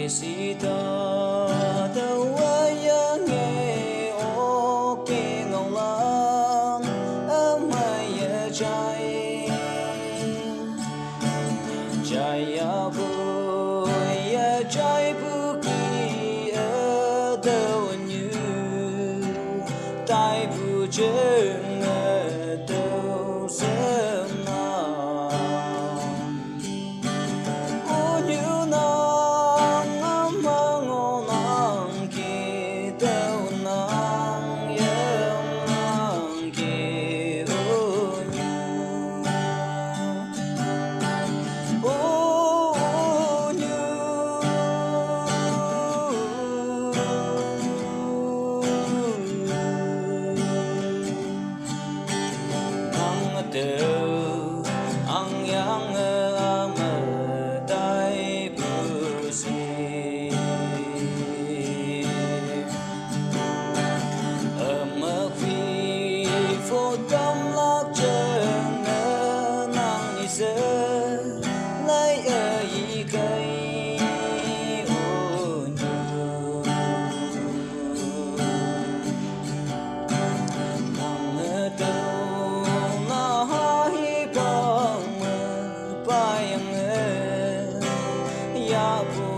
si ta đâu ai nghe ô kê ngầu lan mai trái trái vui trái bu kỳ ở đâu như tai bu chân ở đâu sớm nào ô như nắng mang nắng kia đâu nắng yêu nắng kia ô như nắng từ ang yang mơ tay bù si ở mơ phi phố tâm lạc chân nắng đi giờ lấy ở ý cây ô nhu nắng đâu na hi bang bayang ya bu